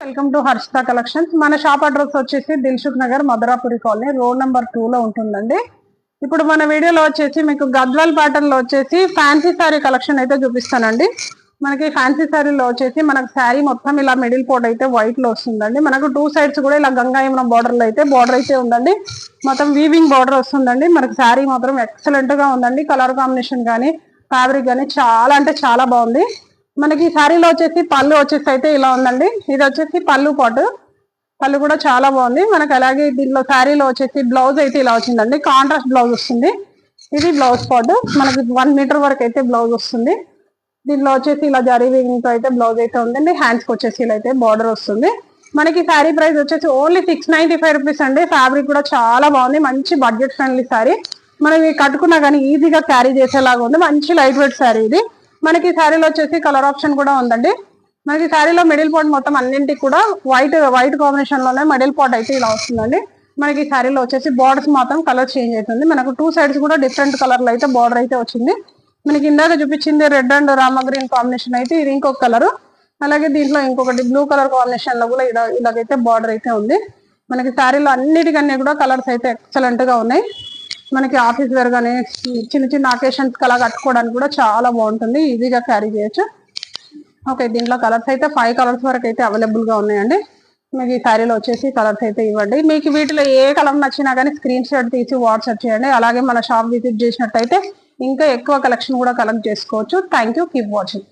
Welcome to Harshita collections. మన shop address వచ్చేసి Dilsukh Nagar Madhurapuri colony road number 2 లో ఉంటుందండి. ఇప్పుడు మన వీడియోలో వచ్చేసి మీకు గద్వాల్ ప్యాటర్న్ లో వచ్చేసి ఫ్యాన్సీ శారీ కలెక్షన్ అయితే చూపిస్తానండి. మనకి ఫ్యాన్సీ శారీలో వచ్చేసి మనకు శారీ మొత్తం ఇలా మిడిల్ పోర్ట్ అయితే వైట్ లో వస్తుందండి. మనకు 2 సైడ్స్ కూడా ఇలా గంగాయమున బార్డర్ అయితే ఉందండి. మొత్తం వీవింగ్ బార్డర్ వస్తుందండి. మనకు శారీ మాత్రం ఎక్సలెంట్ గా ఉందండి. కలర్ కాంబినేషన్ కానీ ఫ్యాబ్రిక్ కానీ చాలా అంటే చాలా బాగుంది. మనకి శారీలో వచ్చేసి పళ్ళు వచ్చేసి అయితే ఇలా ఉందండి. ఇది వచ్చేసి పళ్ళు పాటు, పళ్ళు కూడా చాలా బాగుంది మనకి. అలాగే దీనిలో శారీలో వచ్చేసి బ్లౌజ్ అయితే ఇలా వచ్చిందండి. కాంట్రాస్ట్ బ్లౌజ్ వస్తుంది. ఇది బ్లౌజ్ పాటు మనకి 1 మీటర్ వరకు అయితే బ్లౌజ్ వస్తుంది. దీనిలో వచ్చేసి ఇలా జరీ వీవింగ్ తో అయితే బ్లౌజ్ అయితే ఉందండి. హ్యాండ్స్ కి వచ్చేసి ఇలా అయితే బార్డర్ వస్తుంది. మనకి శారీ ప్రైస్ వచ్చేసి ఓన్లీ 695 రూపీస్ అండి. ఫ్యాబ్రిక్ కూడా చాలా బాగుంది. మంచి బడ్జెట్ ఫ్రెండ్లీ శారీ. మనం కట్టుకున్నా కానీ ఈజీగా క్యారీ చేసేలాగా ఉంది. మంచి లైట్ వెయిట్ శారీ ఇది. మనకి శారీలో వచ్చేసి కలర్ ఆప్షన్ కూడా ఉందండి. మనకి శారీలో మిడిల్ పార్ట్ మొత్తం అన్నింటికి కూడా వైట్ కాంబినేషన్ లోనే మిడిల్ పార్ట్ అయితే ఇలా వస్తుందండి. మనకి శారీలో వచ్చేసి బార్డర్స్ మాత్రం కలర్ చేంజ్ అవుతుంది. మనకు 2 సైడ్స్ కూడా డిఫరెంట్ కలర్ లో అయితే బార్డర్ అయితే వచ్చింది. మనకి ఇందాక చూపించింది red and Rama green combination అయితే ఇది ఇంకొక కలర్. అలాగే దీంట్లో ఇంకొకటి బ్లూ కలర్ కాంబినేషన్ లో కూడా ఇలాగైతే బార్డర్ అయితే ఉంది. మనకి శారీలో అన్నిటికన్నీ కూడా కలర్స్ అయితే ఎక్సలెంట్ గా ఉన్నాయి. మనకి ఆఫీస్ వేర్ కానీ చిన్న చిన్న అకేషన్స్ అలా కట్టుకోవడానికి కూడా చాలా బాగుంటుంది. ఈజీగా క్యారీ చేయొచ్చు. ఓకే, దీంట్లో కలర్స్ అయితే 5 కలర్స్ వరకు అయితే అవైలబుల్ గా ఉన్నాయండి. మీకు ఈ శారీలో వచ్చేసి కలర్స్ అయితే ఇవ్వండి. మీకు వీటిలో ఏ కలర్ నచ్చినా కానీ స్క్రీన్ షాట్ తీసి వాట్సాప్ చేయండి. అలాగే మన షాప్ విజిట్ చేసినట్టయితే ఇంకా ఎక్కువ కలెక్షన్ కూడా కలెక్ట్ చేసుకోవచ్చు. Thank you, keep watching.